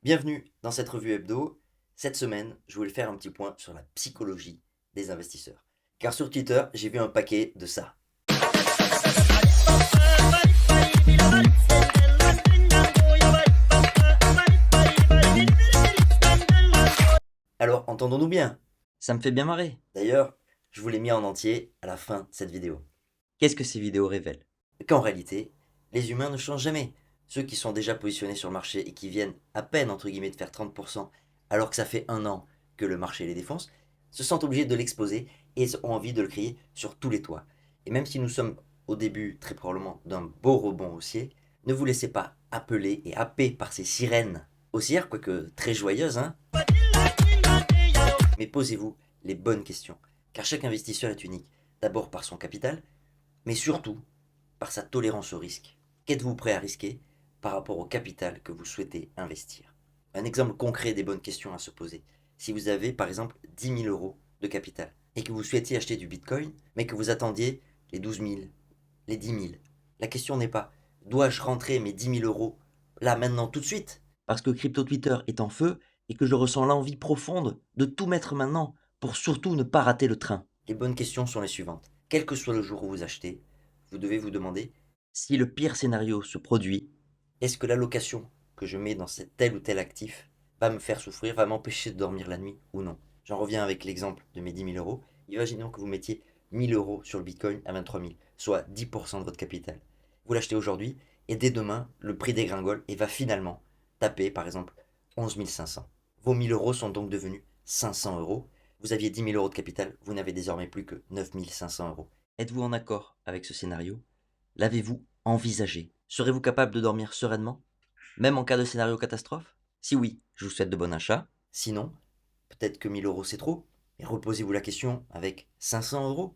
Bienvenue dans cette revue hebdo. Cette semaine, je voulais faire un petit point sur la psychologie des investisseurs. Car sur Twitter, j'ai vu un paquet de ça. Alors, entendons-nous bien. Ça me fait bien marrer. D'ailleurs, je vous l'ai mis en entier à la fin de cette vidéo. Qu'est-ce que ces vidéos révèlent? Qu'en réalité, les humains ne changent jamais. Ceux qui sont déjà positionnés sur le marché et qui viennent à peine, entre guillemets, de faire 30%, alors que ça fait un an que le marché les défonce, se sentent obligés de l'exposer et ont envie de le crier sur tous les toits. Et même si nous sommes au début, très probablement, d'un beau rebond haussier, ne vous laissez pas appeler et happer par ces sirènes haussières, quoique très joyeuses, hein. Mais posez-vous les bonnes questions, car chaque investisseur est unique, d'abord par son capital, mais surtout par sa tolérance au risque. Qu'êtes-vous prêt à risquer par rapport au capital que vous souhaitez investir? Un exemple concret des bonnes questions à se poser. Si vous avez par exemple 10 000 euros de capital et que vous souhaitiez acheter du Bitcoin, mais que vous attendiez les 12 000, les 10 000, la question n'est pas dois-je rentrer mes 10 000 euros là maintenant tout de suite? Parce que Crypto Twitter est en feu et que je ressens l'envie profonde de tout mettre maintenant pour surtout ne pas rater le train. Les bonnes questions sont les suivantes. Quel que soit le jour où vous achetez, vous devez vous demander Si le pire scénario se produit, est-ce que l'allocation que je mets dans tel ou tel actif va me faire souffrir, va m'empêcher de dormir la nuit ou non? J'en reviens avec l'exemple de mes 10 000 euros. Imaginons que vous mettiez 1 000 euros sur le Bitcoin à 23 000, soit 10% de votre capital. Vous l'achetez aujourd'hui et dès demain, le prix dégringole et va finalement taper par exemple 11 500. Vos 1 000 euros sont donc devenus 500 euros. Vous aviez 10 000 euros de capital, vous n'avez désormais plus que 9 500 euros. êtes-vous en accord avec ce scénario? L'avez-vous envisagé? Serez-vous capable de dormir sereinement, même en cas de scénario catastrophe? Si oui, je vous souhaite de bons achats. Sinon, peut-être que 1 000 euros c'est trop, et reposez-vous la question avec 500 euros,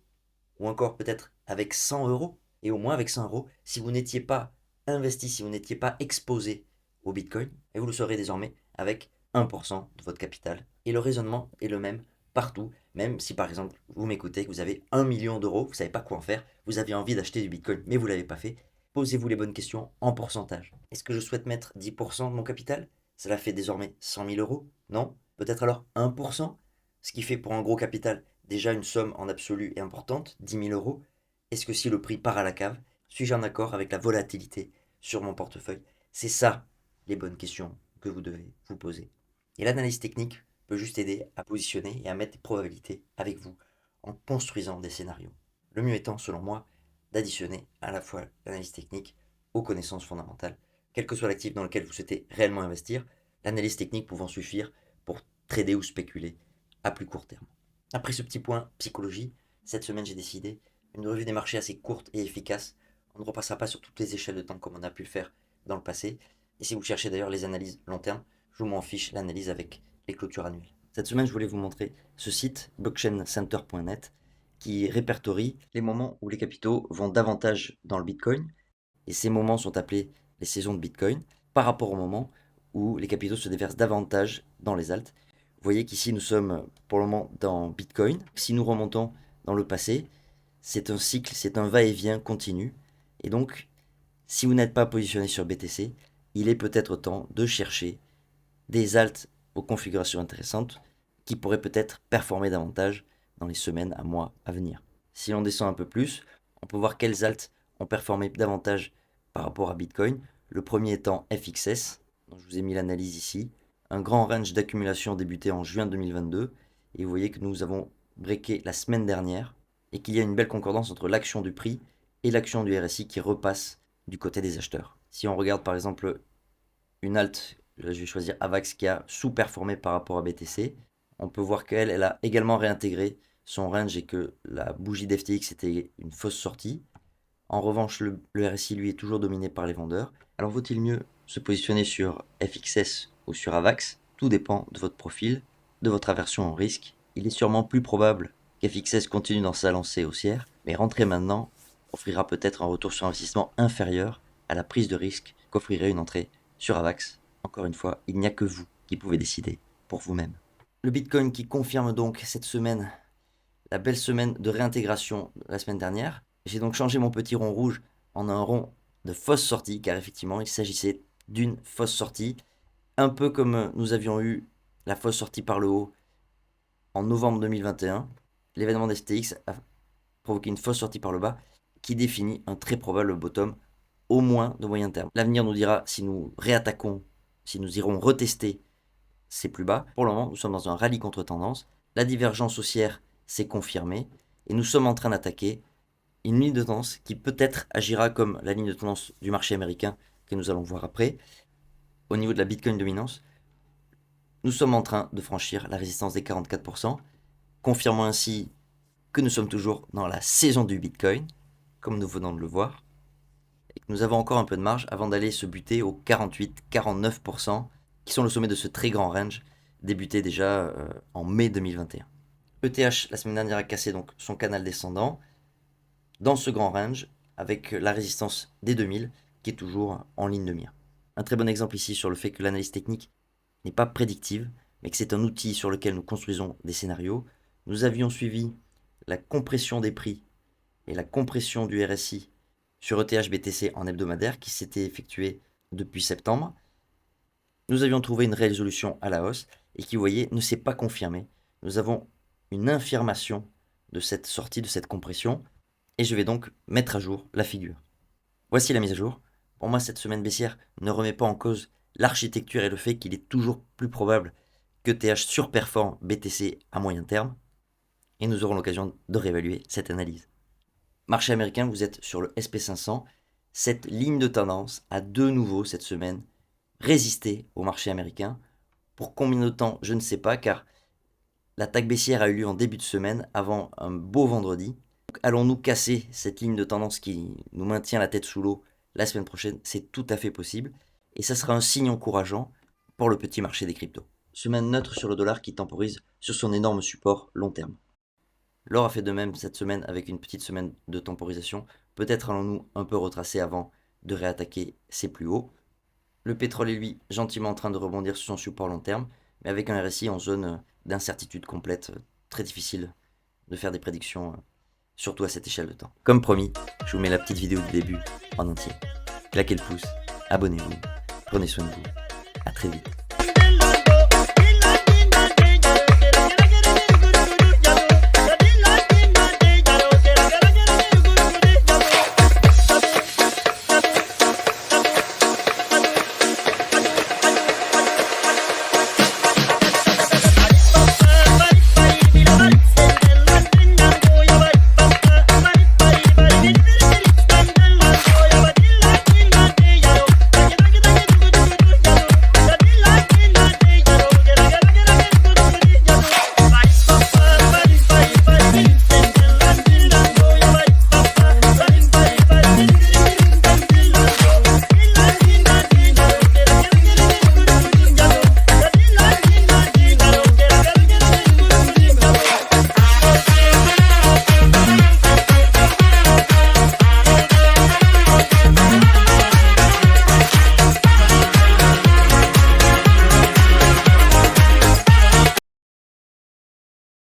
ou encore peut-être avec 100 euros, et au moins avec 100 euros, si vous n'étiez pas investi, si vous n'étiez pas exposé au Bitcoin, et vous le serez désormais avec 1% de votre capital. Et le raisonnement est le même partout, même si par exemple vous m'écoutez, que vous avez 1 million d'euros, vous ne savez pas quoi en faire, vous avez envie d'acheter du Bitcoin, mais vous ne l'avez pas fait, posez-vous les bonnes questions en pourcentage. Est-ce que je souhaite mettre 10% de mon capital? Cela fait désormais 100 000 euros? Non? Peut-être alors 1%? Ce qui fait pour un gros capital déjà une somme en absolu et importante, 10 000 euros. Est-ce que si le prix part à la cave, suis-je en accord avec la volatilité sur mon portefeuille? C'est ça les bonnes questions que vous devez vous poser. Et l'analyse technique peut juste aider à positionner et à mettre des probabilités avec vous en construisant des scénarios. Le mieux étant, selon moi, d'additionner à la fois l'analyse technique aux connaissances fondamentales, quel que soit l'actif dans lequel vous souhaitez réellement investir, l'analyse technique pouvant suffire pour trader ou spéculer à plus court terme. Après ce petit point psychologie, cette semaine j'ai décidé une revue des marchés assez courte et efficace. On ne repassera pas sur toutes les échelles de temps comme on a pu le faire dans le passé. Et si vous cherchez d'ailleurs les analyses long terme, je vous m'en fiche l'analyse avec les clôtures annuelles. Cette semaine, je voulais vous montrer ce site, blockchaincenter.net, qui répertorie les moments où les capitaux vont davantage dans le Bitcoin. Et ces moments sont appelés les saisons de Bitcoin, par rapport au moment où les capitaux se déversent davantage dans les alts. Vous voyez qu'ici, nous sommes pour le moment dans Bitcoin. Si nous remontons dans le passé, c'est un cycle, c'est un va-et-vient continu. Et donc, si vous n'êtes pas positionné sur BTC, il est peut-être temps de chercher des alts aux configurations intéressantes qui pourraient peut-être performer davantage dans les semaines à mois à venir. Si l'on descend un peu plus, on peut voir quels alts ont performé davantage par rapport à Bitcoin. Le premier étant FXS, dont je vous ai mis l'analyse ici. Un grand range d'accumulation débuté en juin 2022. Et vous voyez que nous avons breaké la semaine dernière et qu'il y a une belle concordance entre l'action du prix et l'action du RSI qui repasse du côté des acheteurs. Si on regarde par exemple une alt, là je vais choisir AVAX qui a sous-performé par rapport à BTC, on peut voir qu'elle elle a également réintégré son range et que la bougie d'FTX était une fausse sortie. En revanche, le RSI lui est toujours dominé par les vendeurs. Alors vaut-il mieux se positionner sur FXS ou sur AVAX? Tout dépend de votre profil, de votre aversion au risque. Il est sûrement plus probable qu'FXS continue dans sa lancée haussière, mais rentrer maintenant offrira peut-être un retour sur investissement inférieur à la prise de risque qu'offrirait une entrée sur AVAX. Encore une fois, il n'y a que vous qui pouvez décider pour vous-même. Le Bitcoin qui confirme donc cette semaine la belle semaine de réintégration la semaine dernière. J'ai donc changé mon petit rond rouge en un rond de fausse sortie, car effectivement il s'agissait d'une fausse sortie. Un peu comme nous avions eu la fausse sortie par le haut en novembre 2021, l'événement des FTX a provoqué une fausse sortie par le bas qui définit un très probable bottom, au moins de moyen terme. L'avenir nous dira si nous réattaquons, si nous irons retester ces plus bas. Pour le moment, nous sommes dans un rallye contre tendance. La divergence haussière s'est confirmée et nous sommes en train d'attaquer une ligne de tendance qui peut-être agira comme la ligne de tendance du marché américain que nous allons voir après. Au niveau de la Bitcoin dominance, nous sommes en train de franchir la résistance des 44%, confirmant ainsi que nous sommes toujours dans la saison du Bitcoin, comme nous venons de le voir, et que nous avons encore un peu de marge avant d'aller se buter aux 48-49%, qui sont le sommet de ce très grand range, débuté déjà en mai 2021. ETH, la semaine dernière, a cassé donc son canal descendant, dans ce grand range, avec la résistance des 2000, qui est toujours en ligne de mire. Un très bon exemple ici sur le fait que l'analyse technique n'est pas prédictive, mais que c'est un outil sur lequel nous construisons des scénarios. Nous avions suivi la compression des prix et la compression du RSI sur ETH BTC en hebdomadaire qui s'était effectuée depuis septembre. Nous avions trouvé une résolution à la hausse et qui, vous voyez, ne s'est pas confirmée. Nous avons une infirmation de cette sortie, de cette compression, et je vais donc mettre à jour la figure. Voici la mise à jour. Pour moi, cette semaine baissière ne remet pas en cause l'architecture et le fait qu'il est toujours plus probable que TH surperforme BTC à moyen terme, et nous aurons l'occasion de réévaluer cette analyse. Marché américain, vous êtes sur le SP500. Cette ligne de tendance a de nouveau cette semaine résisté au marché américain. Pour combien de temps, je ne sais pas, car l'attaque baissière a eu lieu en début de semaine avant un beau vendredi. Allons-nous casser cette ligne de tendance qui nous maintient la tête sous l'eau la semaine prochaine? C'est tout à fait possible. Et ça sera un signe encourageant pour le petit marché des cryptos. Semaine neutre sur le dollar qui temporise sur son énorme support long terme. L'or a fait de même cette semaine avec une petite semaine de temporisation. Peut-être allons-nous un peu retracer avant de réattaquer ses plus hauts. Le pétrole est lui gentiment en train de rebondir sur son support long terme, mais avec un RSI en zone d'incertitude complète, très difficile de faire des prédictions, surtout à cette échelle de temps. Comme promis, je vous mets la petite vidéo du début en entier. Claquez le pouce, abonnez-vous, prenez soin de vous, à très vite.